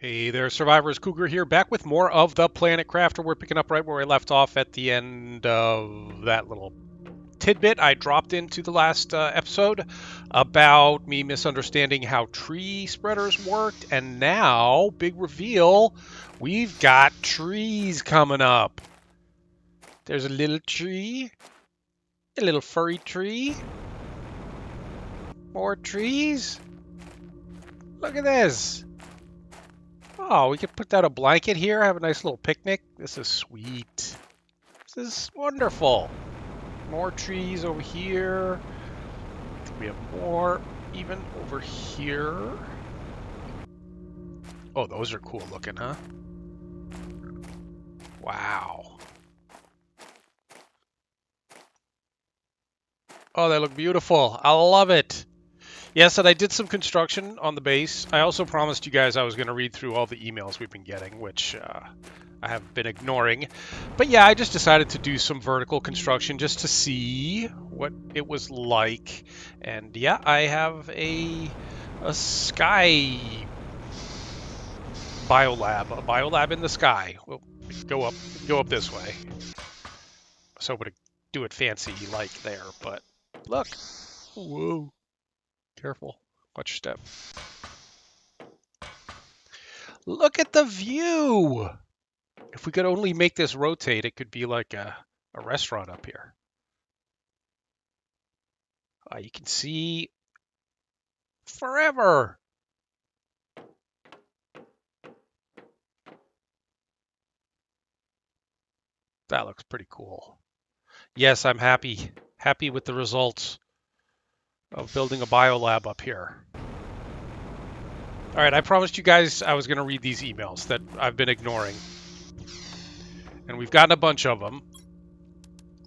Hey there, Survivors. Cougar here, back with more of the Planet Crafter. We're picking up right where we left off at the end of that little tidbit I dropped into the last episode about me misunderstanding how tree spreaders worked. And now, big reveal, we've got trees coming up. There's a little tree, a little furry tree, more trees. Look at this. Oh, we could put down a blanket here, have a nice little picnic. This is sweet. This is wonderful. More trees over here. We have more even over here. Oh, those are cool looking, huh? Wow. Oh, they look beautiful. I love it. Yes, and I did some construction on the base. I also promised you guys I was going to read through all the emails we've been getting, which I have been ignoring. But yeah, I just decided to do some vertical construction just to see what it was like. And yeah, I have a sky biolab, a biolab in the sky. We'll go up this way. I was hoping to do it fancy like there, but look. Whoa. Careful. Watch your step. Look at the view! If we could only make this rotate, it could be like a restaurant up here. You can see forever. That looks pretty cool. Yes, I'm happy. Happy with the results of building a biolab up here. All right, I promised you guys I was going to read these emails that I've been ignoring. And we've gotten a bunch of them.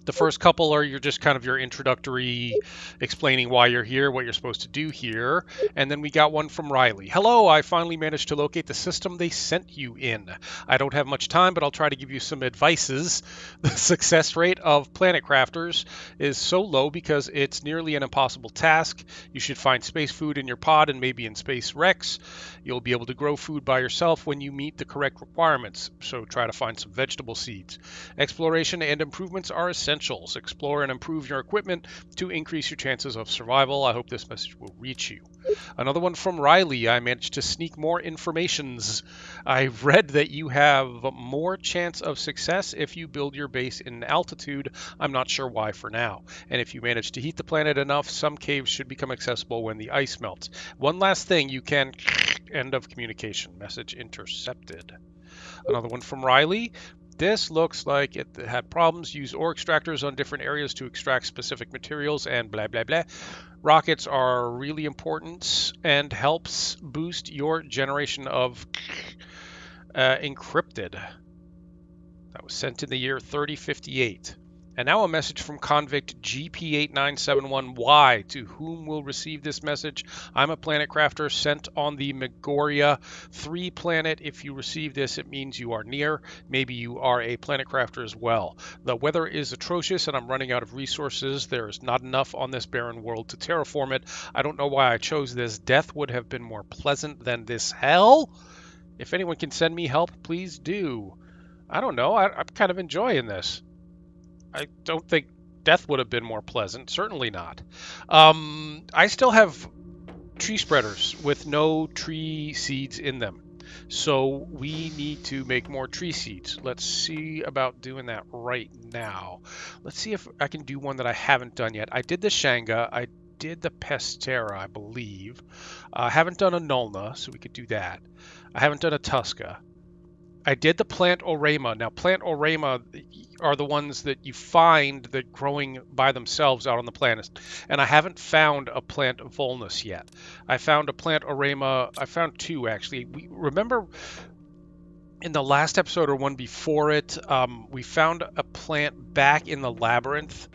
The first couple are just kind of your introductory explaining why you're here, what you're supposed to do here. And then we got one from Riley. Hello, I finally managed to locate the system they sent you in. I don't have much time, but I'll try to give you some advices. The success rate of Planet Crafters is so low because it's nearly an impossible task. You should find space food in your pod and maybe in Space Rex. You'll be able to grow food by yourself when you meet the correct requirements, so try to find some vegetable seeds. Exploration and improvements are essentials. Explore and improve your equipment to increase your chances of survival. I hope this message will reach you. Another one from Riley. I managed to sneak more informations. I've read that you have more chance of success if you build your base in altitude. I'm not sure why for now. And if you manage to heat the planet enough, some caves should become accessible when the ice melts. One last thing, you can end of communication. Message intercepted. Another one from Riley. This looks like it had problems. Use ore extractors on different areas to extract specific materials and blah, blah, blah. Rockets are really important and helps boost your generation of encrypted. That was sent in the year 3058. And now a message from convict GP8971Y. To whom will receive this message? I'm a planet crafter sent on the Megoria 3 planet. If you receive this, it means you are near. Maybe you are a planet crafter as well. The weather is atrocious and I'm running out of resources. There is not enough on this barren world to terraform it. I don't know why I chose this. Death would have been more pleasant than this hell. If anyone can send me help, please do. I don't know. I'm kind of enjoying this. I don't think death would have been more pleasant. Certainly not. I still have tree spreaders with no tree seeds in them. So we need to make more tree seeds. Let's see about doing that right now. Let's see if I can do one that I haven't done yet. I did the Shanga. I did the Pestera, I believe. I haven't done a Nulna, so we could do that. I haven't done a Tuska. I did the plant Orema. Now, plant Orema are the ones that you find that growing by themselves out on the planet. And I haven't found a plant Volnus yet. I found a plant Orema. I found two, actually. We remember in the last episode or one before it, we found a plant back in the labyrinth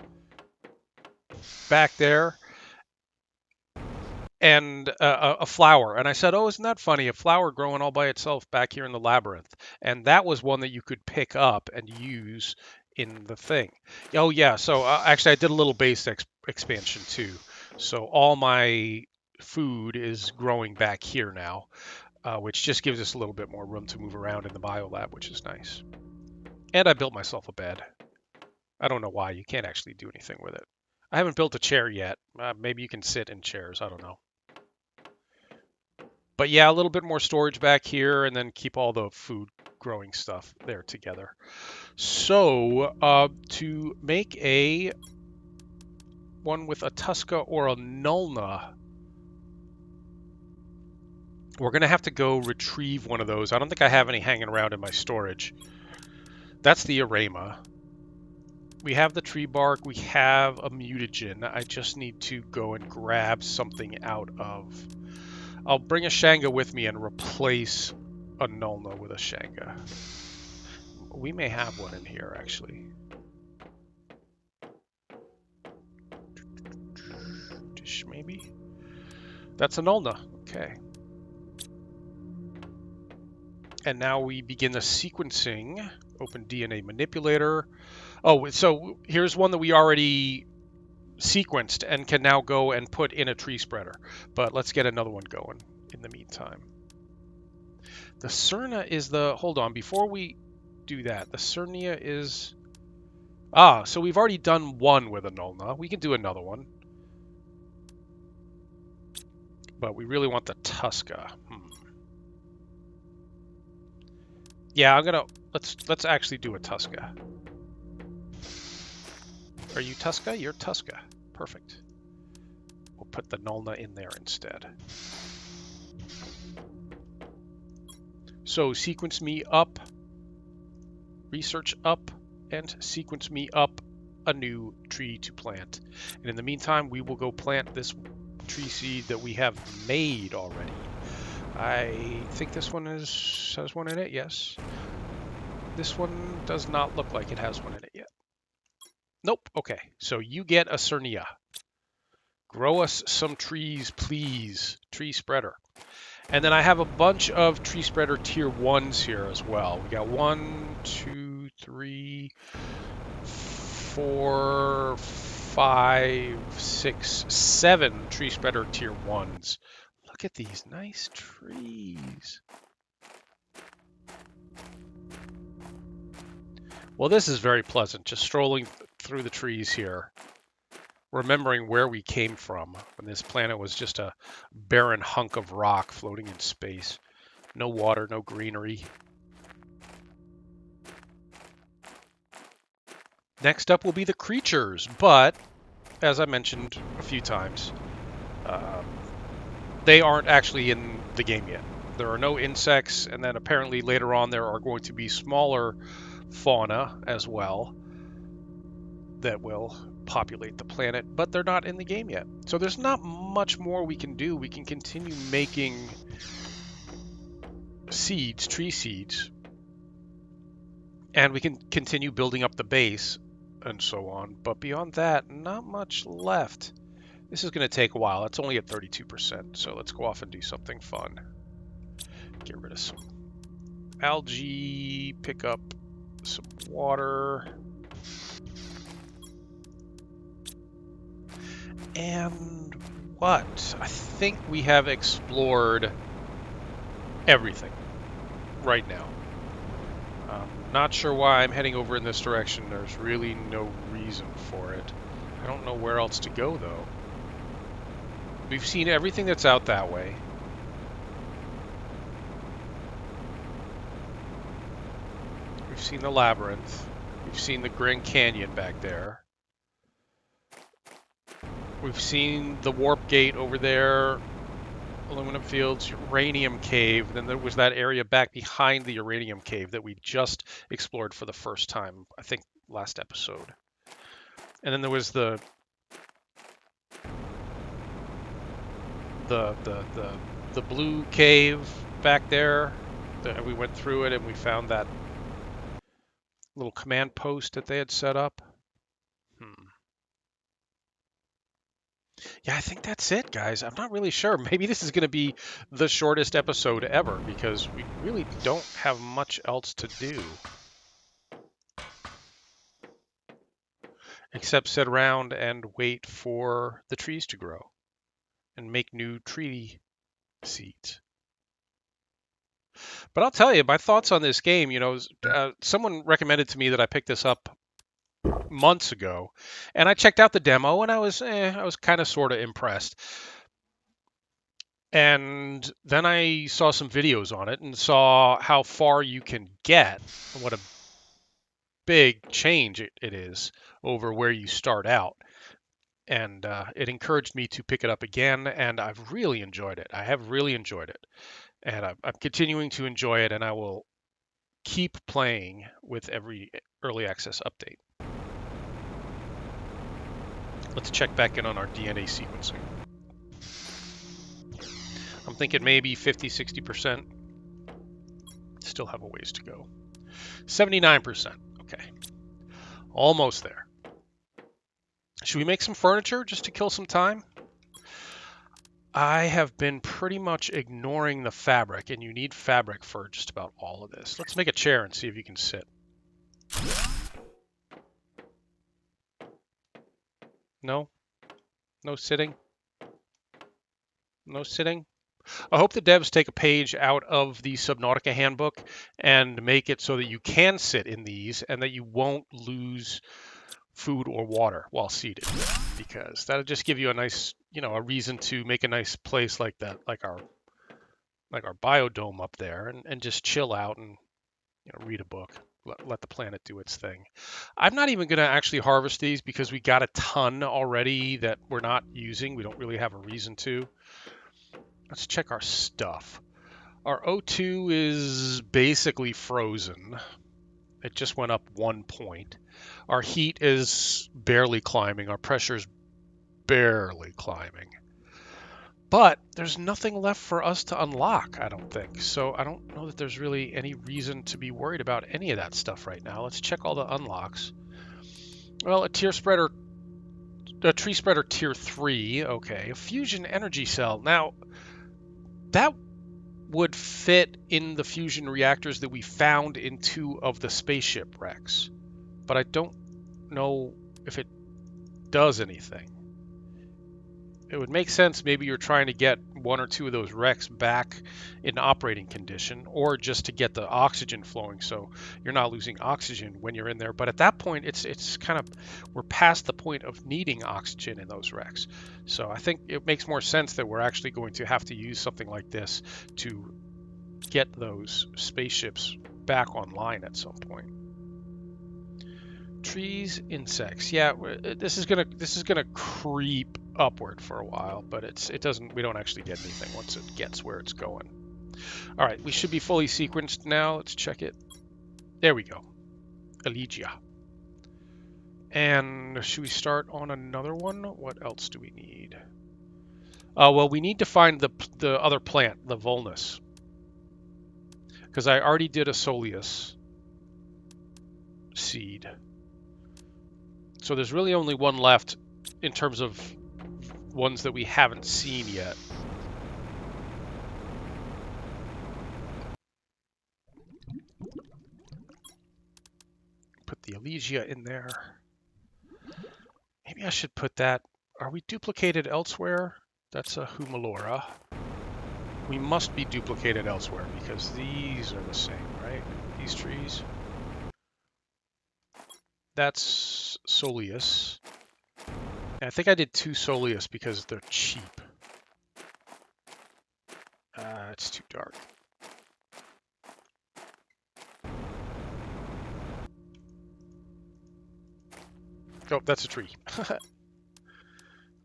back there. And a flower. And I said, oh, isn't that funny? A flower growing all by itself back here in the labyrinth. And that was one that you could pick up and use in the thing. Oh, yeah. So actually, I did a little base expansion too. So all my food is growing back here now. which just gives us a little bit more room to move around in the biolab, which is nice. And I built myself a bed. I don't know why. You can't actually do anything with it. I haven't built a chair yet. Maybe you can sit in chairs. I don't know. But yeah, a little bit more storage back here, and then keep all the food growing stuff there together. So to make a one with a Tuska or a Nulna, we're going to have to go retrieve one of those. I don't think I have any hanging around in my storage. That's the Arama. We have the tree bark. We have a mutagen. I just need to go and grab something out of... I'll bring a Shanga with me and replace a Nulna with a Shanga. We may have one in here, actually. Maybe? That's a Nulna. Okay. And now we begin the sequencing. Open DNA manipulator. Oh, so here's one that we already sequenced and can now go and put in a tree spreader. But let's get another one going in the meantime. The Cerna is the... Hold on, before we do that, the Cernia is... Ah, so we've already done one with a Nulna. We can do another one. But we really want the Tuska. Yeah, I'm gonna... Let's actually do a Tuska. Are you Tuska? You're Tuska. Perfect. We'll put the Nulna in there instead. So sequence me up, research up, and sequence me up a new tree to plant. And in the meantime, we will go plant this tree seed that we have made already. I think this one has one in it, yes. This one does not look like it has one in it yet. Nope, okay. So you get a Cernia. Grow us some trees, please. Tree spreader. And then I have a bunch of tree spreader tier 1s here as well. We got 1, 2, 3, 4, 5, 6, 7 tree spreader tier 1s. Look at these nice trees. Well, this is very pleasant, just strolling through the trees here, remembering where we came from when this planet was just a barren hunk of rock floating in space. No water, no greenery. Next up will be the creatures, but as I mentioned a few times, they aren't actually in the game yet. There are no insects, and then apparently later on there are going to be smaller fauna as well that will populate the planet, but they're not in the game yet. So there's not much more we can do. We can continue making seeds, tree seeds, and we can continue building up the base and so on. But beyond that, not much left. This is going to take a while. It's only at 32%, so let's go off and do something fun. Get rid of some algae, pick up some water. And what? I think we have explored everything right now. Not sure why I'm heading over in this direction. There's really no reason for it. I don't know where else to go, though. We've seen everything that's out that way. We've seen the labyrinth. We've seen the Grand Canyon back there. We've seen the warp gate over there, aluminum fields, uranium cave. Then there was that area back behind the uranium cave that we just explored for the first time, I think last episode. And then there was the blue cave back there. We went through it and we found that little command post that they had set up. Yeah, I think that's it, guys. I'm not really sure. Maybe this is going to be the shortest episode ever because we really don't have much else to do. Except sit around and wait for the trees to grow and make new tree seeds. But I'll tell you, my thoughts on this game, you know, someone recommended to me that I pick this up months ago, and I checked out the demo, and I was kind of sort of impressed. And then I saw some videos on it and saw how far you can get, and what a big change it is over where you start out. And it encouraged me to pick it up again, and I've really enjoyed it. I have really enjoyed it, and I'm continuing to enjoy it, and I will keep playing with every early access update. Let's check back in on our DNA sequencing. I'm thinking maybe 50, 60%. Still have a ways to go. 79%. Okay. Almost there. Should we make some furniture just to kill some time? I have been pretty much ignoring the fabric, and you need fabric for just about all of this. Let's make a chair and see if you can sit. No? No sitting? No sitting? I hope the devs take a page out of the Subnautica handbook and make it so that you can sit in these and that you won't lose food or water while seated, because that'll just give you a nice, a reason to make a nice place like that, like our biodome up there, and just chill out and read a book. Let the planet do its thing. I'm not even going to actually harvest these because we got a ton already that we're not using. We don't really have a reason to. Let's check our stuff. Our O2 is basically frozen. It just went up 1 point. Our heat is barely climbing. Our pressure is barely climbing. But there's nothing left for us to unlock, I don't think. So I don't know that there's really any reason to be worried about any of that stuff right now. Let's check all the unlocks. Well, a tree spreader tier 3. Okay, a fusion energy cell. Now, that would fit in the fusion reactors that we found in 2 of the spaceship wrecks. But I don't know if it does anything. It would make sense maybe you're trying to get 1 or 2 of those wrecks back in operating condition, or just to get the oxygen flowing so you're not losing oxygen when you're in there. But at that point, it's kind of, we're past the point of needing oxygen in those wrecks. So I think it makes more sense that we're actually going to have to use something like this to get those spaceships back online at some point. Trees, insects. Yeah, this is gonna creep upward for a while, but we don't actually get anything once it gets where it's going. All right, we should be fully sequenced now. Let's check it. There we go. Elegia. And should we start on another one? What else do we need? Well, we need to find the other plant, the Volnus, because I already did a Soleus seed. So there's really only one left in terms of ones that we haven't seen yet. Put the Elegia in there. Maybe I should put that. Are we duplicated elsewhere? That's a Humalora. We must be duplicated elsewhere because these are the same, right? These trees. That's Soleus. And I think I did 2 Soleus because they're cheap. It's too dark. Oh, that's a tree.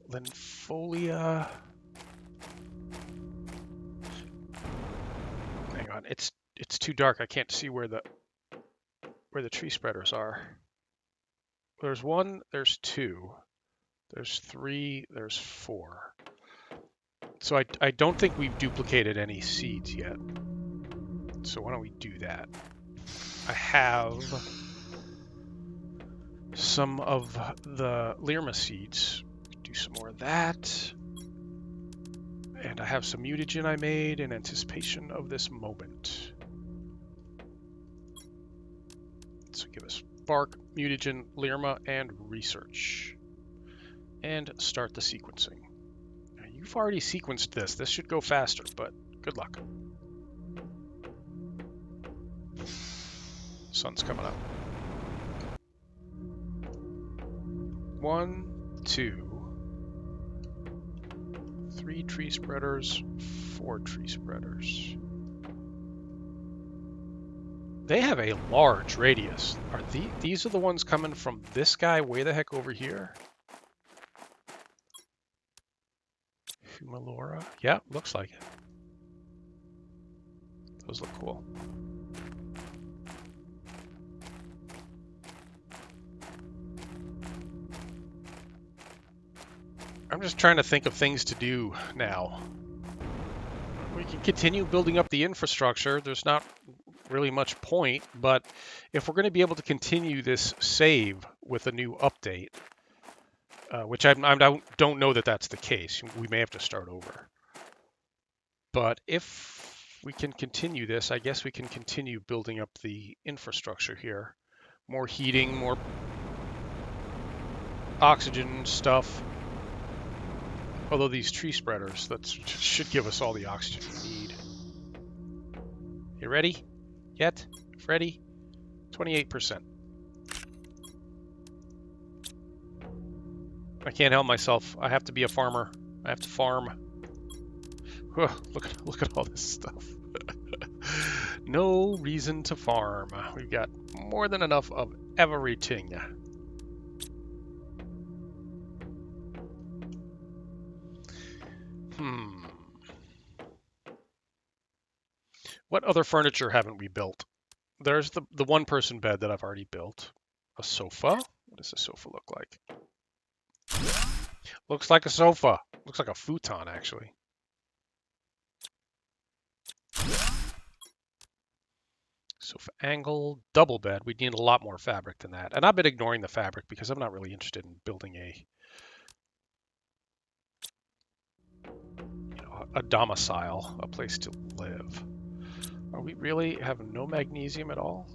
Lympholia. Hang on, it's too dark. I can't see where the tree spreaders are. There's 1, there's 2, there's 3, there's 4. So I don't think we've duplicated any seeds yet. So why don't we do that? I have some of the Lirma seeds. Do some more of that. And I have some mutagen I made in anticipation of this moment. So give us bark, mutagen, Lirma, and research. And start the sequencing. Now, you've already sequenced this. This should go faster, but good luck. Sun's coming up. 1, 2, 3 tree spreaders, 4 tree spreaders. They have a large radius. Are these are the ones coming from this guy way the heck over here? Humalora? Yeah, looks like it. Those look cool. I'm just trying to think of things to do now. We can continue building up the infrastructure. There's not really much point, but if we're going to be able to continue this save with a new update, which I don't know that that's the case. We may have to start over. But if we can continue this, I guess we can continue building up the infrastructure here. More heating, more oxygen stuff. Although these tree spreaders, that should give us all the oxygen we need. You ready? Yet? Ready? 28%. I can't help myself. I have to be a farmer. I have to farm. Look at all this stuff. No reason to farm. We've got more than enough of everything. What other furniture haven't we built? There's the one-person bed that I've already built. A sofa? What does a sofa look like? Looks like a sofa. Looks like a futon, actually. Sofa angle, double bed. We need a lot more fabric than that. And I've been ignoring the fabric because I'm not really interested in building a domicile, a place to live. Are we really have no magnesium at all?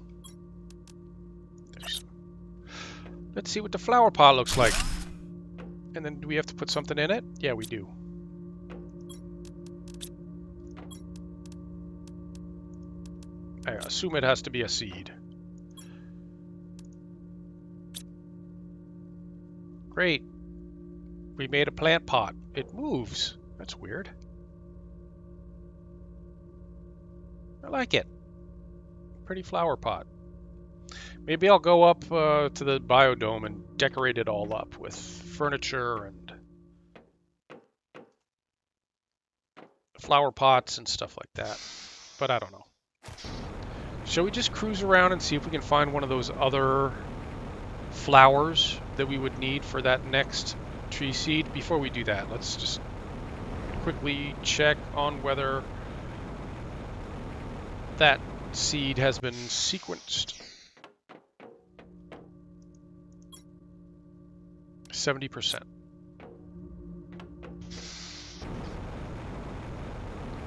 Let's see what the flower pot looks like. And then do we have to put something in it? Yeah, we do. I assume it has to be a seed. Great. We made a plant pot. It moves. That's weird. I like it. Pretty flower pot. Maybe I'll go up to the biodome and decorate it all up with furniture and flower pots and stuff like that. But I don't know. Shall we just cruise around and see if we can find one of those other flowers that we would need for that next tree seed? Before we do that, let's just quickly check on whether that seed has been sequenced. 70%.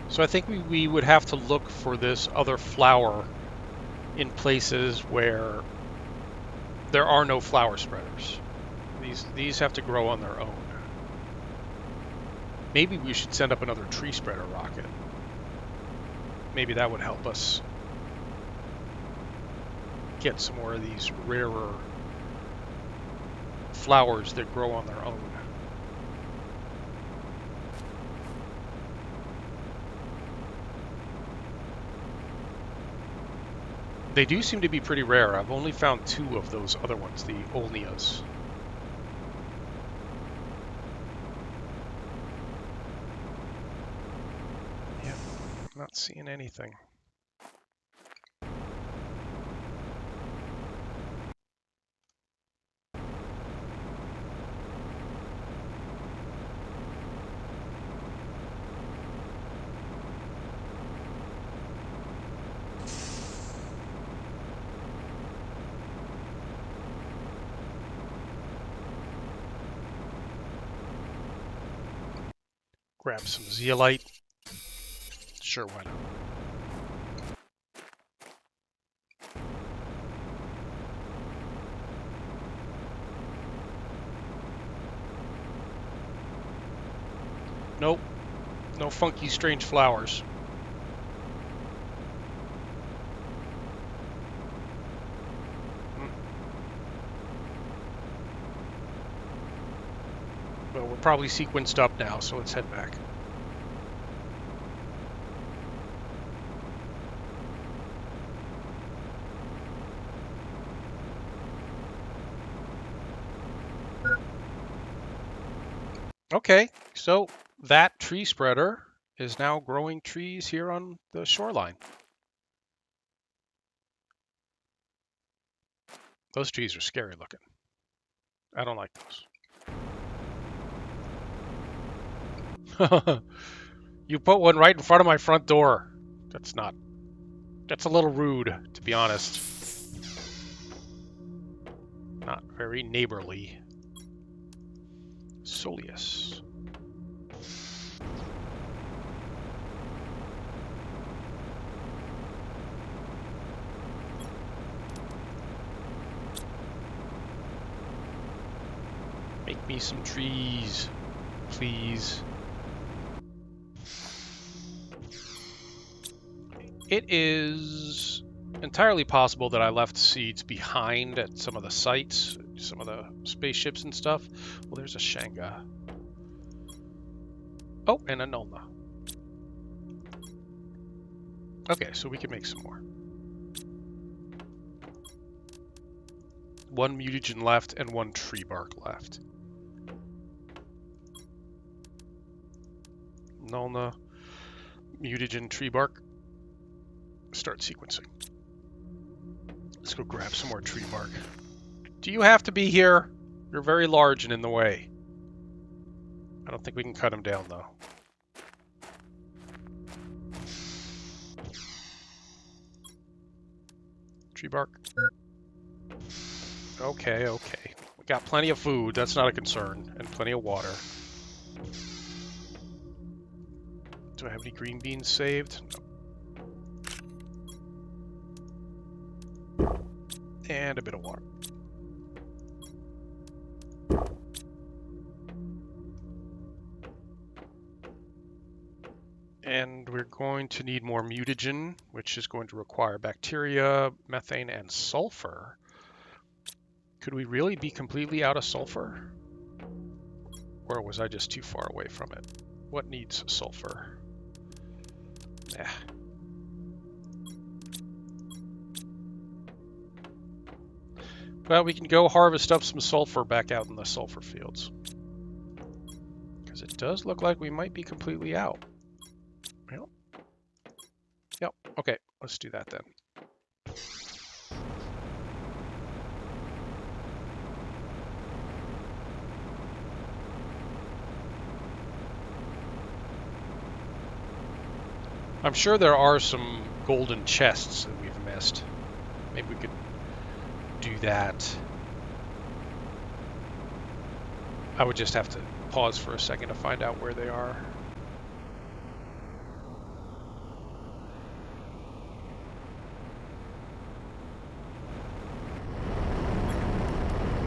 So I think we would have to look for this other flower in places where there are no flower spreaders. These have to grow on their own. Maybe we should send up another tree spreader rocket. Maybe that would help us get some more of these rarer flowers that grow on their own. They do seem to be pretty rare. I've only found 2 of those other ones, the Olneas. Yeah, not seeing anything. Grab some zeolite. Sure, why not? Nope. No funky, strange flowers. So we're probably sequenced up now, so let's head back. Okay, so that tree spreader is now growing trees here on the shoreline. Those trees are scary looking. I don't like those. You put one right in front of my front door. That's a little rude, to be honest. Not very neighborly. Soleus. Make me some trees, please. It is entirely possible that I left seeds behind at some of the sites, some of the spaceships and stuff. Well, there's a Shanga. Oh, and a Nulna. Okay, so we can make some more. One mutagen left and one tree bark left. Nulna, mutagen, tree bark. Start sequencing. Let's go grab some more tree bark. Do you have to be here? You're very large and in the way. I don't think we can cut him down, though. Tree bark. Okay, okay. We got plenty of food. That's not a concern. And plenty of water. Do I have any green beans saved? No. And a bit of water. And we're going to need more mutagen, which is going to require bacteria, methane, and sulfur. Could we really be completely out of sulfur? Or was I just too far away from it? What needs sulfur? Nah. Well, we can go harvest up some sulfur back out in the sulfur fields. Because it does look like we might be completely out. Yep. Yep. Okay, let's do that then. I'm sure there are some golden chests that we've missed. Maybe we could do that. I would just have to pause for a second to find out where they are.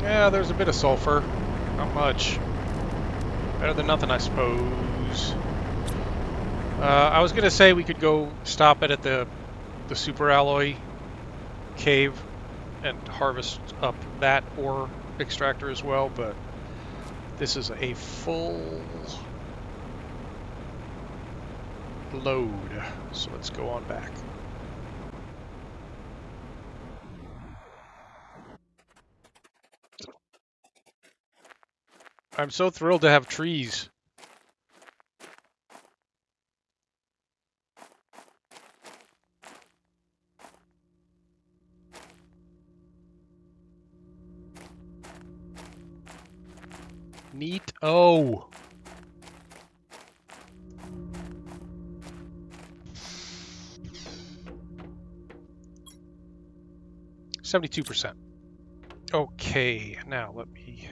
Yeah, there's a bit of sulfur. Not much. Better than nothing, I suppose. I was gonna say we could go stop it at the super alloy cave and harvest up that ore extractor as well, but this is a full load, so let's go on back. I'm so thrilled to have trees. Neat. Oh. %. Okay, now let me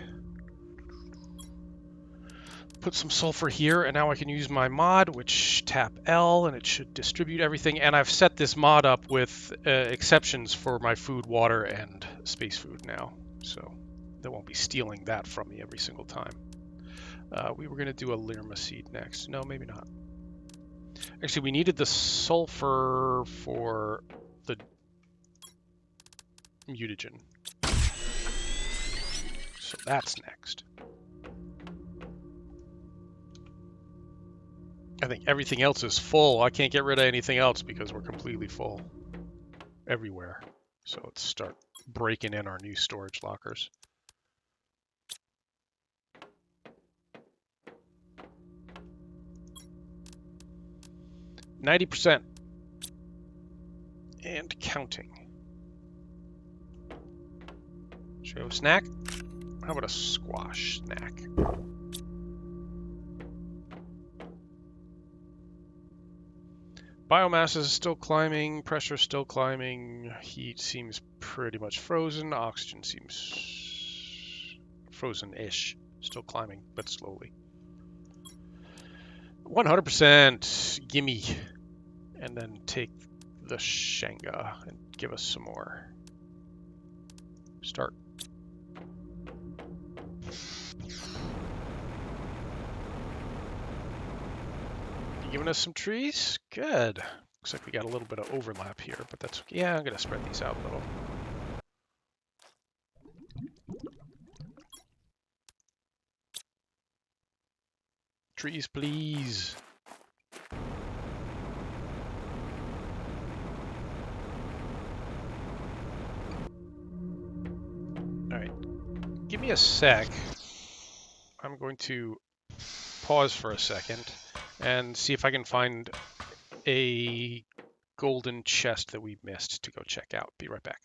put some sulfur here, and now I can use my mod, which tap L, and it should distribute everything. And I've set this mod up with exceptions for my food, water, and space food now, so they won't be stealing that from me every single time. We were going to do a Lirma seed next. No, maybe not. Actually, we needed the sulfur for the mutagen. So that's next. I think everything else is full. I can't get rid of anything else because we're completely full everywhere. So let's start breaking in our new storage lockers. %90 and counting. Should we have a snack? How about a squash snack? Biomass is still climbing, pressure still climbing, heat seems pretty much frozen, oxygen seems frozen-ish, still climbing, but slowly. 100%, gimme, and then take the Shanga and give us some more. Start. You giving us some trees? Good. Looks like we got a little bit of overlap here, but that's okay. Yeah, I'm gonna spread these out a little. Trees, please. All right, give me a sec. I'm going to pause for a second and see if I can find a golden chest that we missed to go check out. Be right back.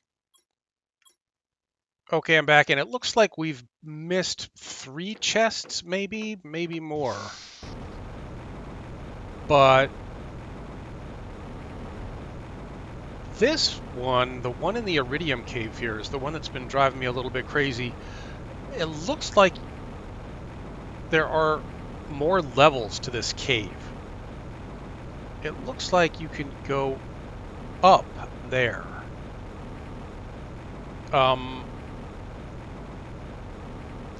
Okay, I'm back, and it looks like we've missed 3 chests, maybe more. But this one, the one in the Iridium Cave here, is the one that's been driving me a little bit crazy. It looks like there are more levels to this cave. It looks like you can go up there.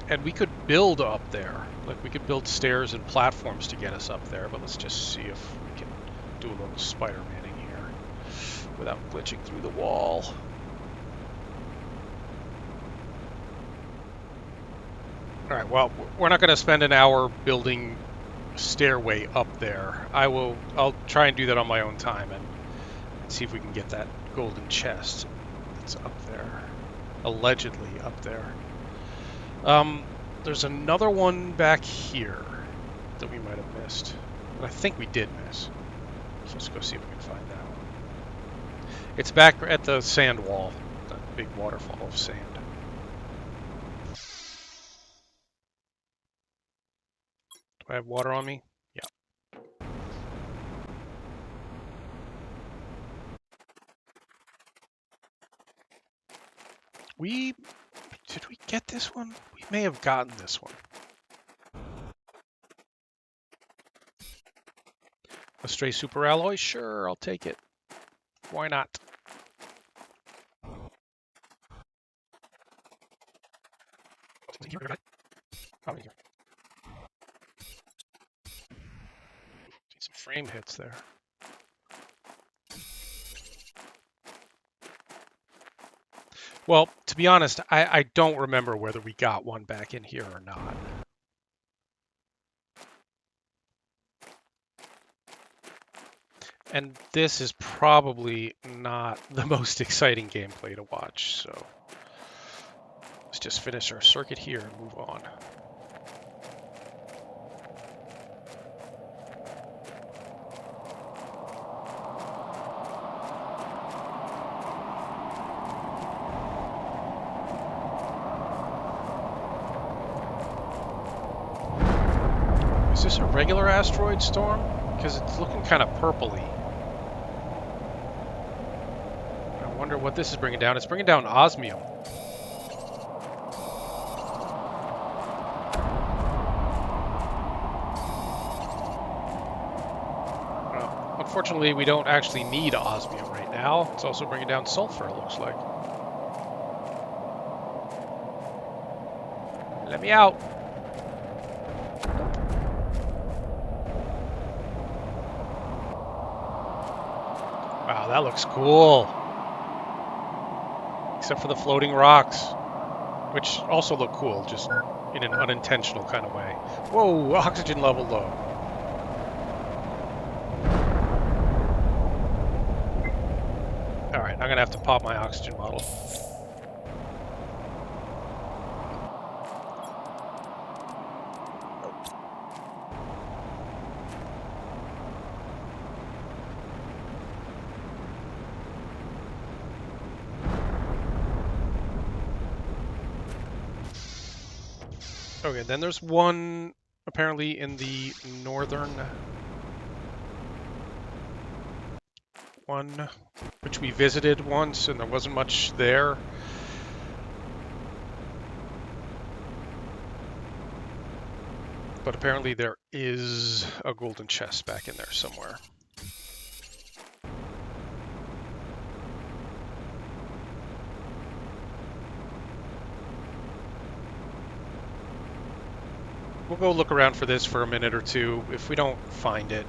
And we could build up there. Like, we could build stairs and platforms to get us up there, but let's just see if we can do a little Spider-Manning here without glitching through the wall. All right, well, we're not going to spend an hour building a stairway up there. I'll try and do that on my own time and see if we can get that golden chest that's up there, allegedly up there. There's another one back here that we might have missed. But I think we did miss. So let's go see if we can find that one. It's back at the sand wall, that big waterfall of sand. Do I have water on me? Yeah. Did we get this one? We may have gotten this one. A stray super alloy? Sure, I'll take it. Why not? Some frame hits there. Well, to be honest, I don't remember whether we got one back in here or not. And this is probably not the most exciting gameplay to watch, so let's just finish our circuit here and move on. Is this a regular asteroid storm? Because it's looking kind of purpley. I wonder what this is bringing down. It's bringing down osmium. Well, unfortunately, we don't actually need osmium right now. It's also bringing down sulfur, it looks like. Let me out. Wow, that looks cool. Except for the floating rocks, which also look cool, just in an unintentional kind of way. Whoa, oxygen level low. All right, I'm gonna have to pop my oxygen bottle. Okay, then there's one apparently in the northern one, which we visited once, and there wasn't much there. But apparently there is a golden chest back in there somewhere. We'll go look around for this for a minute or two. If we don't find it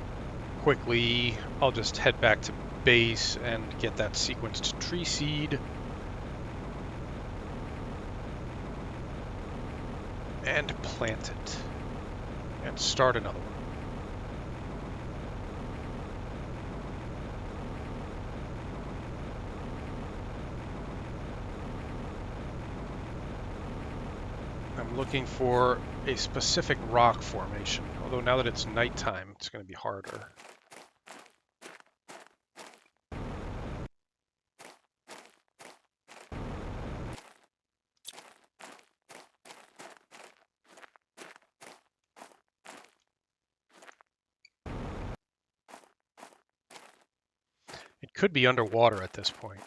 quickly, I'll just head back to base and get that sequenced tree seed. And plant it. And start another one. I'm looking for a specific rock formation, although now that it's nighttime, it's going to be harder. It could be underwater at this point.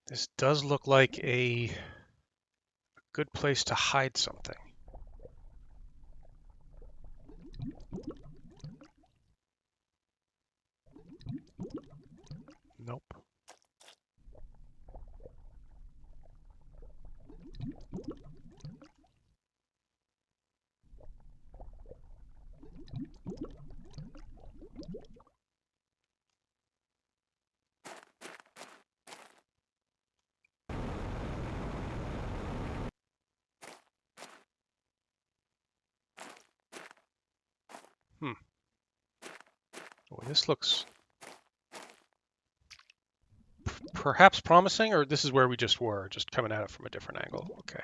This does look like a good place to hide something. Nope. Oh, this looks perhaps promising, or this is where we just were, just coming at it from a different angle. Okay.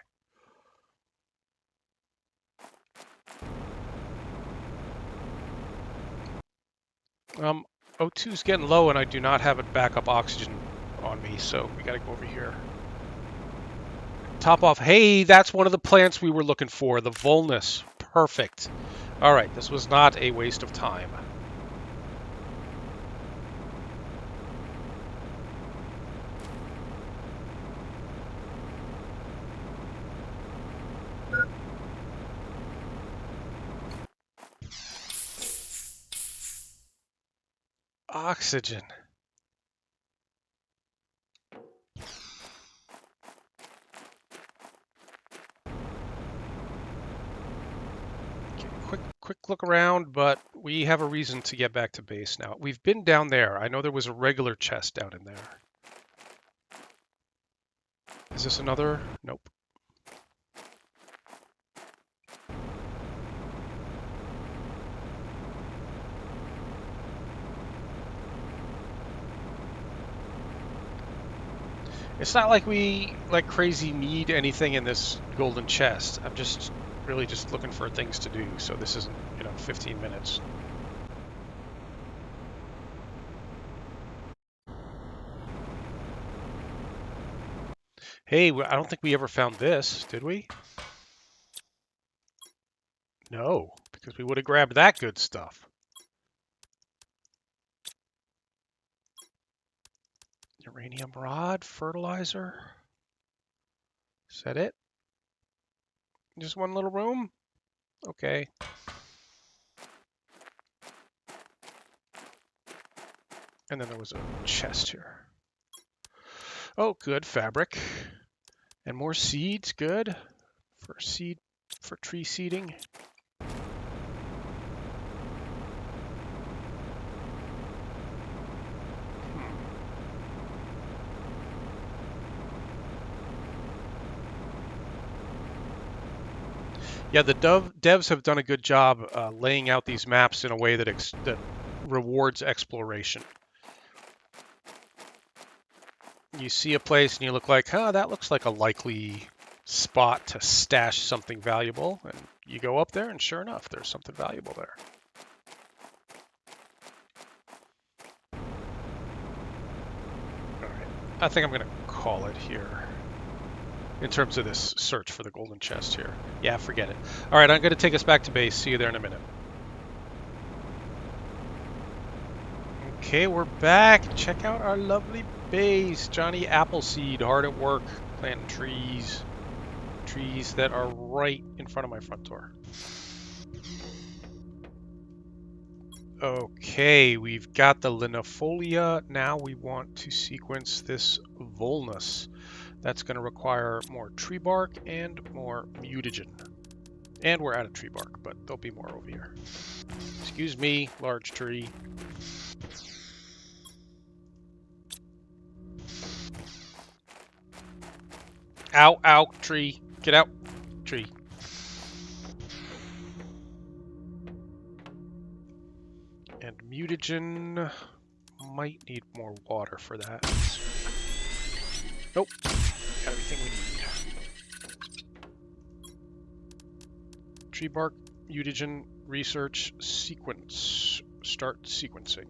O2's getting low, and I do not have a backup oxygen on me, so we got to go over here. Top off. Hey, that's one of the plants we were looking for, the Volnus. Perfect. All right, this was not a waste of time. Oxygen. Quick look around, but we have a reason to get back to base now. We've been down there. I know there was a regular chest down in there. Is this another? Nope. It's not like we, like crazy, need anything in this golden chest. I'm just really just looking for things to do, so this isn't, 15 minutes. Hey, I don't think we ever found this, did we? No, because we would have grabbed that good stuff. Uranium rod, fertilizer. Is that it? Just one little room? Okay. And then there was a chest here. Oh, good fabric. And more seeds, good. for tree seeding. Yeah, the devs have done a good job laying out these maps in a way that rewards exploration. You see a place and you look like, huh, that looks like a likely spot to stash something valuable, and you go up there and sure enough, there's something valuable there. All right, I think I'm gonna call it here. In terms of this search for the golden chest here. Yeah, forget it. All right, I'm going to take us back to base. See you there in a minute. Okay, we're back. Check out our lovely base. Johnny Appleseed, hard at work, planting trees. Trees that are right in front of my front door. Okay, we've got the linifolia. Now we want to sequence this Volnus. That's going to require more tree bark and more mutagen. And we're out of tree bark, but there'll be more over here. Excuse me, large tree. Ow, ow, tree. Get out, tree. And mutagen might need more water for that. Nope. Got everything we need. Tree bark, mutagen, research, sequence. Start sequencing.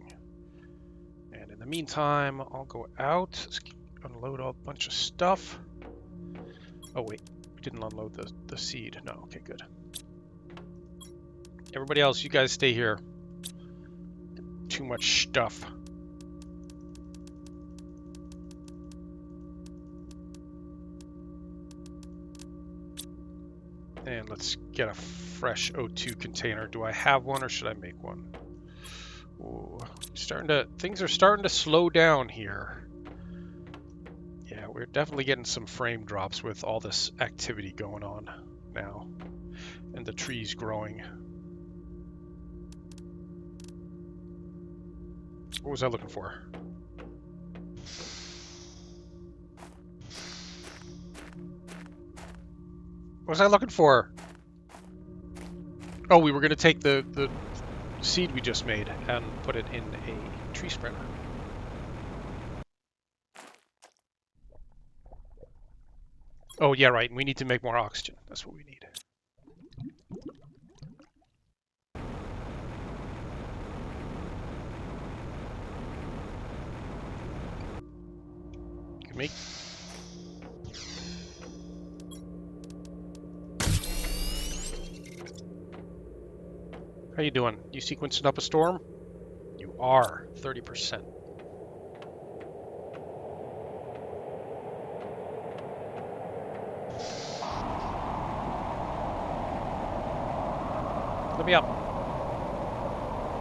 And in the meantime, I'll go out, unload a bunch of stuff. Oh wait, we didn't unload the seed. No, okay, good. Everybody else, you guys stay here. Too much stuff. And let's get a fresh O2 container. Do I have one or should I make one? Ooh, things are starting to slow down here. Yeah, we're definitely getting some frame drops with all this activity going on now. And the trees growing. What was I looking for? What was I looking for? Oh, we were going to take the seed we just made and put it in a tree spreader. Oh, yeah, right. We need to make more oxygen. That's what we need. Can make. How you doing? You sequencing up a storm? You are. 30%. Let me up.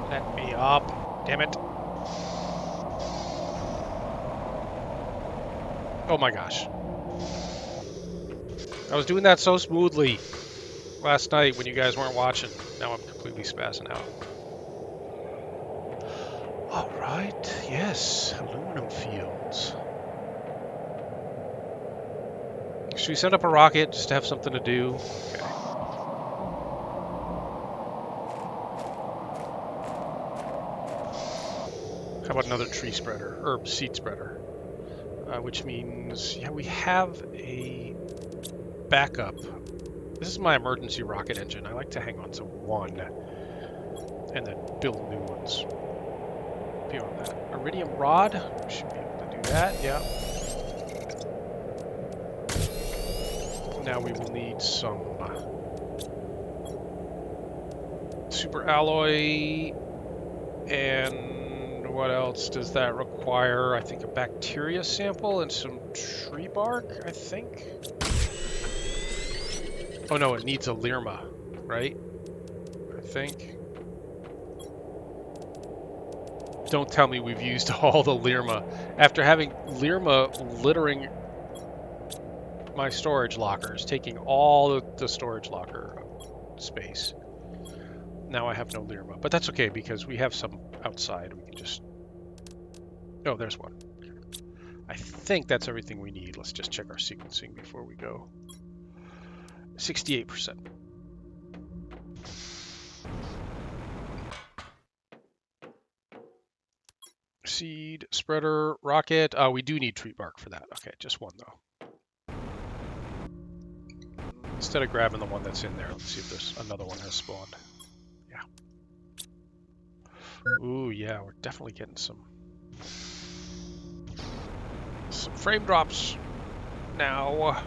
Let me up. Damn it. Oh my gosh. I was doing that so smoothly last night when you guys weren't watching. Now I'm completely spazzing out. All right. Yes. Aluminum fields. Should we send up a rocket just to have something to do? Okay. How about another tree spreader, or seed spreader? Which means, yeah, we have a backup. This is my emergency rocket engine. I like to hang on to one and then build new ones. Beyond that, iridium rod. We should be able to do that. Yeah. Now we will need some super alloy. And what else does that require? I think a bacteria sample and some tree bark, I think. Oh no, it needs a Lirma, right? I think. Don't tell me we've used all the Lirma. After having Lirma littering my storage lockers, taking all the storage locker space. Now I have no Lirma, but that's okay because we have some outside. We can just... Oh, there's one. I think that's everything we need. Let's just check our sequencing before we go. 68%. Seed, spreader, rocket. We do need tree bark for that. Okay, just one though. Instead of grabbing the one that's in there, let's see if there's another one has spawned. Yeah. Ooh, yeah, we're definitely getting some frame drops now.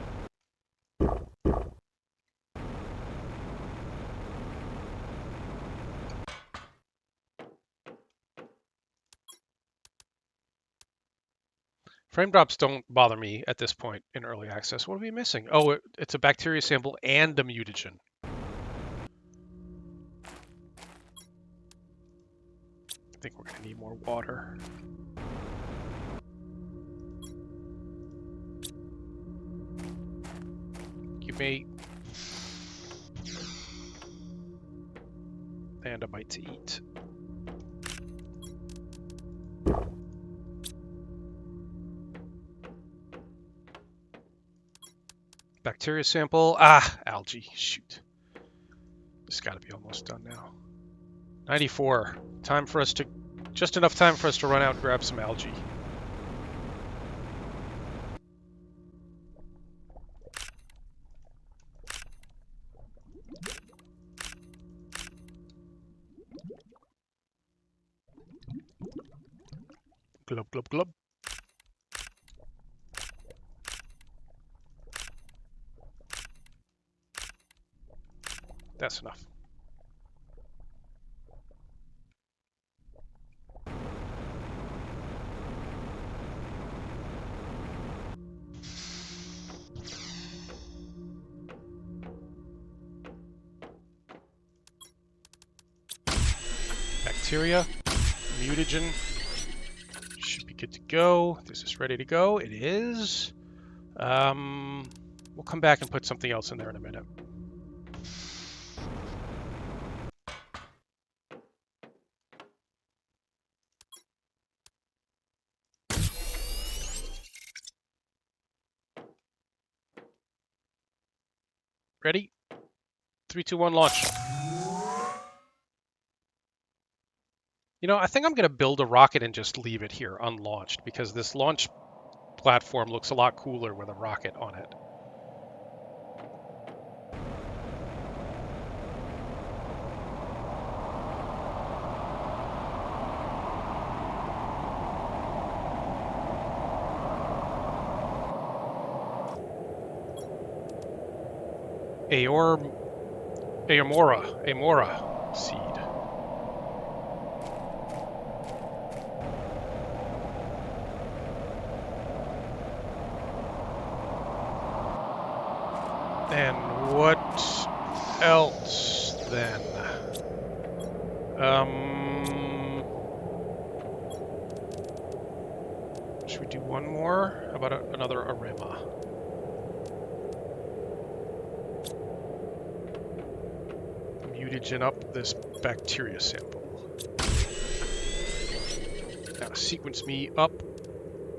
Frame drops don't bother me at this point in early access. What are we missing? Oh, it's a bacteria sample and a mutagen. I think we're going to need more water. Give me... And a bite to eat. Bacteria sample. Ah, algae. Shoot. This got to be almost done now. 94. Time for us to... Just enough time for us to run out and grab some algae. Glub, glub, glub. That's enough. Bacteria, mutagen, should be good to go. This is ready to go. It is. We'll come back and put something else in there in a minute. Ready? 3, 2, 1, launch. You know, I think I'm going to build a rocket and just leave it here unlaunched because this launch platform looks a lot cooler with a rocket on it. Amora seed. And what else then? Should we do one more? How about another Arema? Mutagen up this bacteria sample. Now sequence me up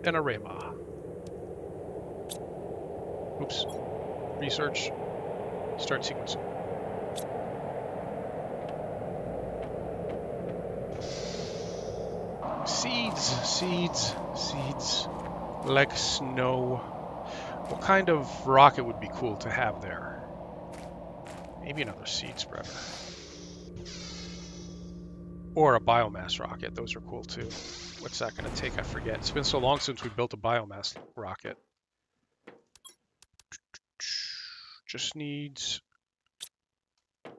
an Arema. Oops. Research. Start sequencing. Seeds. Like snow. What kind of rocket would be cool to have there? Maybe another seed spreader. Or a biomass rocket. Those are cool too. What's that going to take? I forget. It's been so long since we built a biomass rocket. Just needs...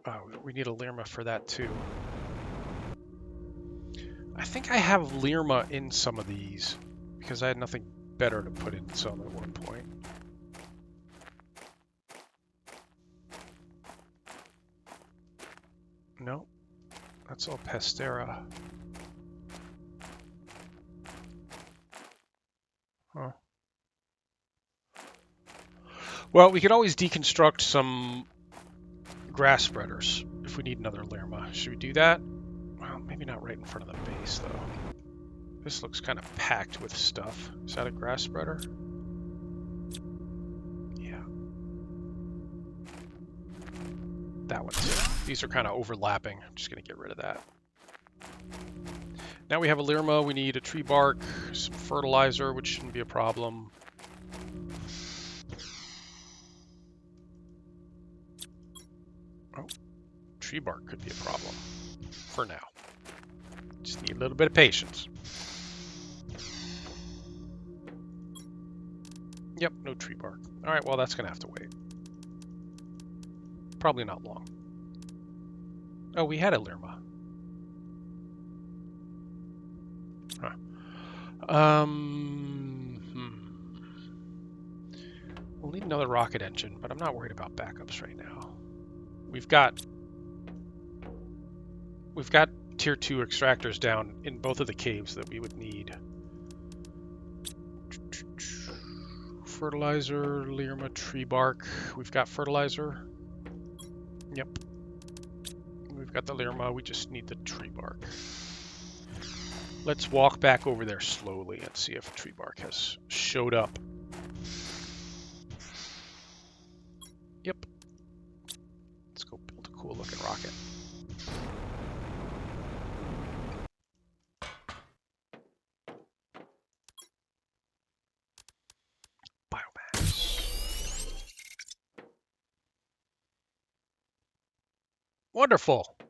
Oh, we need a Lirma for that too. I think I have Lirma in some of these because I had nothing better to put in some at one point. No, that's all Pestera. Huh. Well, we could always deconstruct some grass spreaders if we need another Lerma. Should we do that? Well, maybe not right in front of the base, though. This looks kind of packed with stuff. Is that a grass spreader? Yeah. That one too. These are kind of overlapping. I'm just going to get rid of that. Now we have a Lerma. We need a tree bark, some fertilizer, which shouldn't be a problem. Oh, tree bark could be a problem for now. Just need a little bit of patience. Yep, no tree bark. All right, well, that's going to have to wait. Probably not long. Oh, we had a Lerma. Huh. We'll need another rocket engine, but I'm not worried about backups right now. We've got tier 2 extractors down in both of the caves that we would need. Fertilizer, Lerma, tree bark. We've got fertilizer. Yep. We've got the Lerma. We just need the tree bark. Let's walk back over there slowly and see if tree bark has showed up. Yep. Let's go build a cool looking rocket. Biomass. Wonderful. I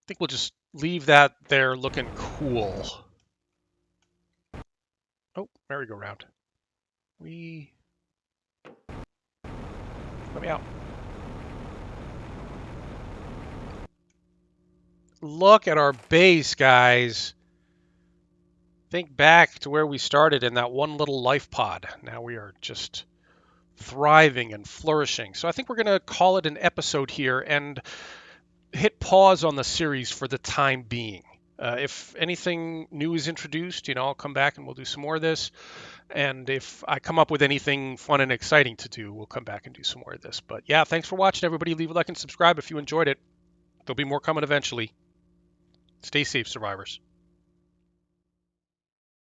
think we'll just leave that there looking cool. Oh, merry-go-round. Let me out. Look at our base, guys. Think back to where we started in that one little life pod. Now we are just thriving and flourishing. So I think we're going to call it an episode here and hit pause on the series for the time being. If anything new is introduced, I'll come back and we'll do some more of this. And if I come up with anything fun and exciting to do, we'll come back and do some more of this. But yeah, thanks for watching, everybody. Leave a like and subscribe if you enjoyed it. There'll be more coming eventually. Stay safe, survivors.